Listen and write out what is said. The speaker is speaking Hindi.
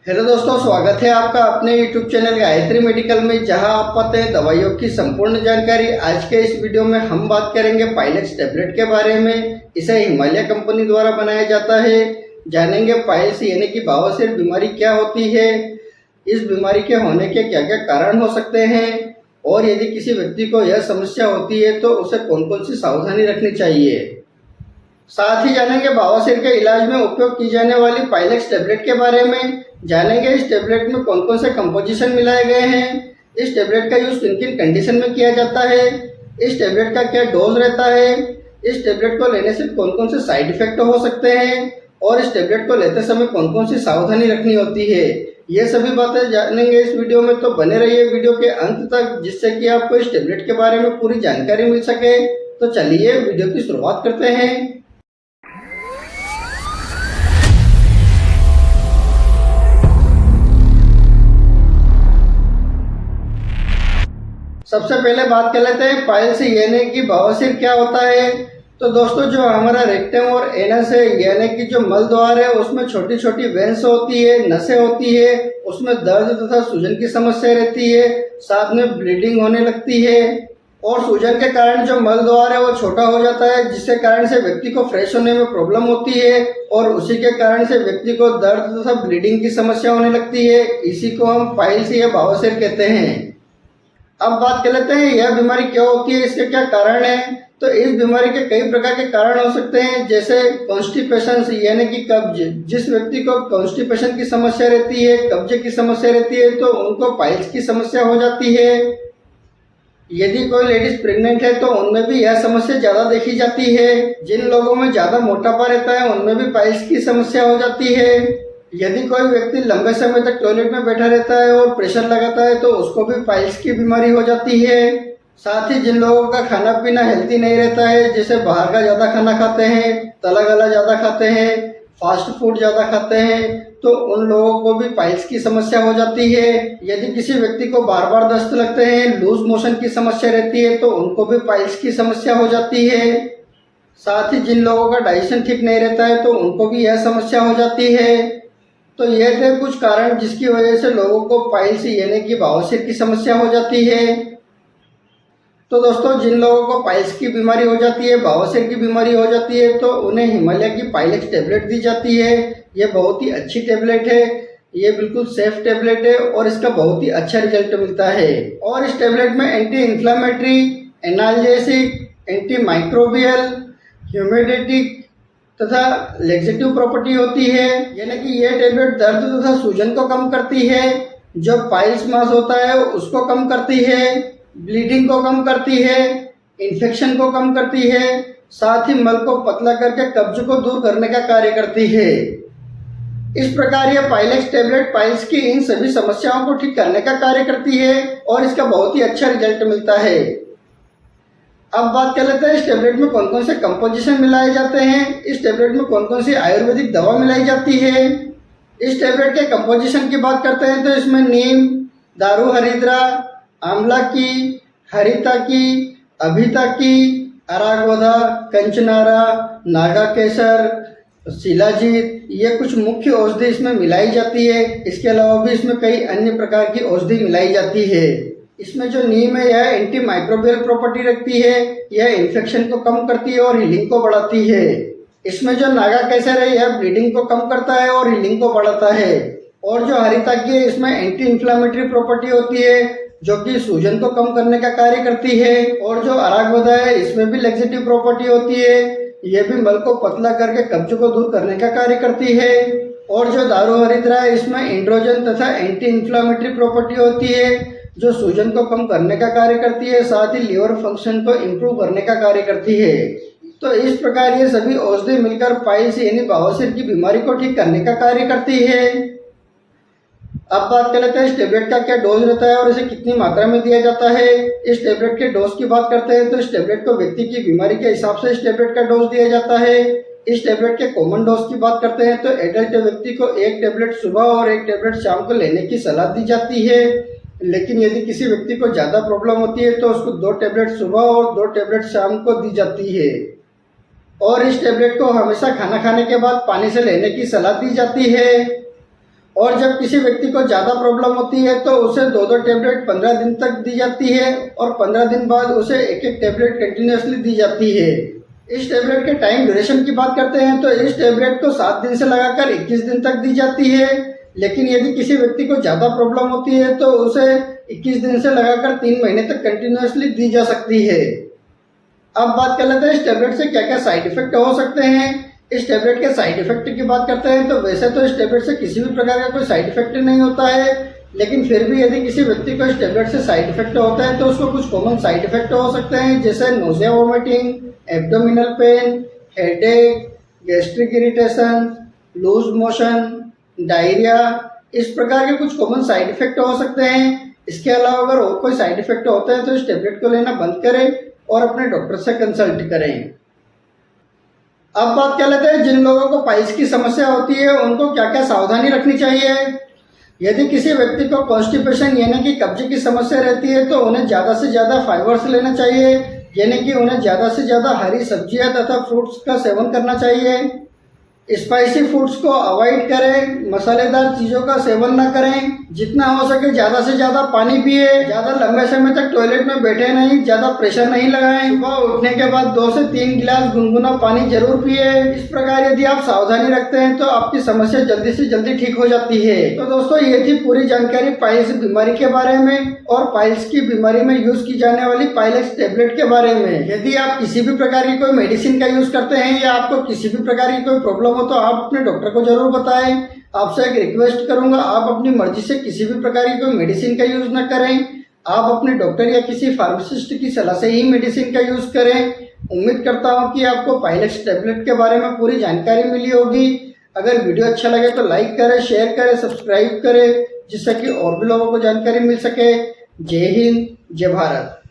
हेलो दोस्तों, स्वागत है आपका अपने YouTube चैनल गायत्री मेडिकल में, जहां आप पाते हैं दवाइयों की संपूर्ण जानकारी। आज के इस वीडियो में हम बात करेंगे पाइलेक्स टेबलेट के बारे में। इसे हिमालय कंपनी द्वारा बनाया जाता है। जानेंगे पाइल्स यानी कि बवासीर बीमारी क्या होती है, इस बीमारी के होने के क्या क्या कारण हो सकते हैं, और यदि किसी व्यक्ति को यह समस्या होती है तो उसे कौन कौन सी सावधानी रखनी चाहिए। साथ ही जानेंगे बवासीर के इलाज में उपयोग की जाने वाली पाइलेक्स टेबलेट के बारे में। जानेंगे इस टेबलेट में कौन कौन से कंपोजिशन मिलाए गए हैं, इस टेबलेट का यूज किन किन कंडीशन में किया जाता है, इस टेबलेट का क्या डोज रहता है, इस टेबलेट को लेने से कौन कौन से साइड इफेक्ट हो सकते हैं, और इस टेबलेट को लेते समय कौन कौन सी सावधानी रखनी होती है। ये सभी बातें जानेंगे इस वीडियो में, तो बने रहिए वीडियो के अंत तक, जिससे कि आपको इस टेबलेट के बारे में पूरी जानकारी मिल सके। तो चलिए वीडियो की शुरुआत करते हैं। सबसे पहले बात कर लेते हैं पाइल्स यानी कि बवासीर क्या होता है। तो दोस्तों, जो हमारा रेक्टम और एनस है यानी कि जो मल द्वार है, उसमें छोटी छोटी वेंस होती है, नसें होती है, उसमें दर्द तथा सूजन की समस्या रहती है, साथ में ब्लीडिंग होने लगती है, और सूजन के कारण जो मल द्वार है वो छोटा हो जाता है, जिसके कारण से व्यक्ति को फ्रेश होने में प्रॉब्लम होती है, और उसी के कारण से व्यक्ति को दर्द तथा ब्लीडिंग की समस्या होने लगती है। इसी को हम पाइल्स या बवासीर कहते हैं। अब बात कर लेते हैं यह बीमारी क्या होती है, इसके क्या कारण है। तो इस बीमारी के कई प्रकार के कारण हो सकते हैं, जैसे कॉन्स्टिपेशन यानी कि कब्ज। जिस व्यक्ति को कॉन्स्टिपेशन की समस्या रहती है, कब्ज की समस्या रहती है, तो उनको पाइल्स की समस्या हो जाती है। यदि कोई लेडीज प्रेग्नेंट है तो उनमें भी यह समस्या ज्यादा देखी जाती है। जिन लोगों में ज्यादा मोटापा रहता है उनमें भी पाइल्स की समस्या हो जाती है। यदि कोई व्यक्ति लंबे समय तक टॉयलेट में बैठा रहता है और प्रेशर लगाता है तो उसको भी पाइल्स की बीमारी हो जाती है। साथ ही जिन लोगों का खाना पीना हेल्थी नहीं रहता है, जैसे बाहर का ज़्यादा खाना खाते हैं, तला गला ज़्यादा खाते हैं, फास्ट फूड ज़्यादा खाते हैं, तो उन लोगों को भी पाइल्स की समस्या हो जाती है। यदि किसी व्यक्ति को बार बार दस्त लगते हैं, लूज मोशन की समस्या रहती है, तो उनको भी पाइल्स की समस्या हो जाती है। साथ ही जिन लोगों का डाइजेशन ठीक नहीं रहता है तो उनको भी यह समस्या हो जाती है। तो ये थे कुछ कारण जिसकी वजह से लोगों को पाइल्स यानी कि बवासीर की समस्या हो जाती है। तो दोस्तों, जिन लोगों को पाइल्स की बीमारी हो जाती है, बवासीर की बीमारी हो जाती है, तो उन्हें हिमालय की पाइलेक्स टेबलेट दी जाती है। ये बहुत ही अच्छी टेबलेट है, ये बिल्कुल सेफ टेबलेट है और इसका बहुत ही अच्छा रिजल्ट मिलता है। और इस टेबलेट में anti inflammatory, analgesic, anti microbial, ह्यूमिडेटिक तथा लेक्सेटिव प्रॉपर्टी होती है। यानी कि यह टेबलेट दर्द तथा सूजन को कम करती है, जो पाइल्स मास होता है उसको कम करती है, ब्लीडिंग को कम करती है, इन्फेक्शन को कम करती है, साथ ही मल को पतला करके कब्ज को दूर करने का कार्य करती है। इस प्रकार यह पाइलेक्स टेबलेट पाइल्स की इन सभी समस्याओं को ठीक करने का कार्य करती है और इसका बहुत ही अच्छा रिजल्ट मिलता है। अब बात कर लेते हैं इस टेबलेट में कौन कौन से कंपोजिशन मिलाए जाते हैं, इस टेबलेट में कौन कौन सी आयुर्वेदिक दवा मिलाई जाती है। इस टेबलेट के कंपोजिशन की बात करते हैं तो इसमें नीम, दारू हरिद्रा, आंवला की, हरिता की, अभिता की, अरागोदा, कंचनारा, नागा केसर, शिलाजीत, ये कुछ मुख्य औषधि इसमें मिलाई जाती है। इसके अलावा भी इसमें कई अन्य प्रकार की औषधि मिलाई जाती है। इसमें जो नीम है यह एंटी माइक्रोबियल प्रॉपर्टी रखती है, यह इन्फेक्शन को कम करती है और हीलिंग को बढ़ाती है। इसमें जो नागा केसर है यह ब्लीडिंग को कम करता है और हीलिंग को बढ़ाता है। और जो हरिता की है इसमें एंटी इन्फ्लामेटरी प्रॉपर्टी होती है, जो कि सूजन को कम करने का कार्य करती है। और जो अरागोदा है इसमें भी लेक्सेटिव प्रॉपर्टी होती है, यह भी मल को पतला करके कब्ज को दूर करने का कार्य करती है। और जो दारू हरिद्रा है इसमें एंड्रोजन तथा एंटी इन्फ्लामेटरी प्रॉपर्टी होती है, जो सूजन को कम करने का कार्य करती है, साथ ही लिवर फंक्शन को इम्प्रूव करने का कार्य करती है। तो इस प्रकार ये सभी औषधि मिलकर पाइल्स यानी बवासीर की बीमारी को ठीक करने का कार्य करती है। अब बात कर लेते हैं इस टेबलेट का क्या डोज रहता है और इसे कितनी मात्रा में दिया जाता है। इस टेबलेट के डोज की बात करते हैं तो इस टेबलेट को व्यक्ति की बीमारी के हिसाब से इस टेबलेट का डोज दिया जाता है। इस टेबलेट के कॉमन डोज की बात करते हैं तो एडल्ट व्यक्ति को एक टेबलेट सुबह और एक टेबलेट शाम को लेने की सलाह दी जाती है। लेकिन यदि किसी व्यक्ति को ज़्यादा प्रॉब्लम होती है तो उसको 2 टेबलेट सुबह और 2 टेबलेट शाम को दी जाती है। और इस टेबलेट को हमेशा खाना खाने के बाद पानी से लेने की सलाह दी जाती है। और जब किसी व्यक्ति को ज़्यादा प्रॉब्लम होती है तो उसे 2-2 टैबलेट 15 दिन तक दी जाती है और 15 दिन बाद उसे एक टैबलेट कंटिन्यूसली दी जाती है। इस टैबलेट के टाइम ड्यूरेशन की बात करते हैं तो इस टैबलेट को 7 दिन से लगाकर 21 दिन तक दी जाती है। लेकिन यदि किसी व्यक्ति को ज़्यादा प्रॉब्लम होती है तो उसे 21 दिन से लगाकर 3 महीने तक कंटिन्यूसली दी जा सकती है। अब बात कर लेते हैं इस टैबलेट से क्या क्या साइड इफेक्ट हो सकते हैं। इस टैबलेट के साइड इफेक्ट की बात करते हैं तो वैसे तो इस टैबलेट से किसी भी प्रकार का कोई साइड इफेक्ट नहीं होता है, लेकिन फिर भी यदि किसी व्यक्ति को इस टैबलेट से साइड इफेक्ट होता है तो उसको कुछ कॉमन साइड इफेक्ट हो सकते हैं, जैसे nausea, vomiting, abdominal pain, headache, gastric irritation, loose motion, diarrhoea. इस प्रकार के कुछ कॉमन साइड इफेक्ट हो सकते हैं। इसके अलावा अगर और कोई साइड इफेक्ट होता है तो इस टैबलेट को लेना बंद करें और अपने डॉक्टर से कंसल्ट करें। अब बात कर लेते हैं जिन लोगों को पाइल्स की समस्या होती है उनको क्या क्या सावधानी रखनी चाहिए। यदि किसी व्यक्ति को कॉन्स्टिपेशन यानी कि कब्जे की समस्या रहती है तो उन्हें ज़्यादा से ज़्यादा फाइबर्स लेना चाहिए, यानी कि उन्हें ज़्यादा से ज़्यादा हरी सब्जियां तथा फ्रूट्स का सेवन करना चाहिए। स्पाइसी फूड्स को अवॉइड करें, मसालेदार चीज़ों का सेवन न करें, जितना हो सके ज़्यादा से ज़्यादा पानी पिए, ज़्यादा लंबे समय तक टॉयलेट में बैठे नहीं, ज़्यादा प्रेशर नहीं लगाएं, सुबह उठने के बाद 2 से 3 गिलास गुनगुना पानी जरूर पिए। इस प्रकार यदि आप सावधानी रखते हैं तो आपकी समस्या जल्दी से जल्दी ठीक हो जाती है। तो दोस्तों ये थी पूरी जानकारी पाइल्स बीमारी के बारे में और पाइल्स की बीमारी में यूज की जाने वाली पाइलेक्स टेबलेट के बारे में। यदि आप किसी भी प्रकार की कोई मेडिसिन का यूज करते हैं या आपको किसी भी प्रकार की कोई प्रॉब्लम हो तो आप अपने डॉक्टर को जरूर बताएं। आपसे एक रिक्वेस्ट करूंगा, आप अपनी मर्जी से किसी भी प्रकार की कोई मेडिसिन का यूज न करें। आप अपने डॉक्टर या किसी फार्मासिस्ट की सलाह से ही मेडिसिन का यूज करें। उम्मीद करता हूं कि आपको पाइलेक्स टेबलेट के बारे में पूरी जानकारी मिली होगी। अगर वीडियो अच्छा लगे तो लाइक करें, शेयर करें, सब्सक्राइब करें, जिससे कि और भी लोगों को जानकारी मिल सके। जय हिंद, जय भारत।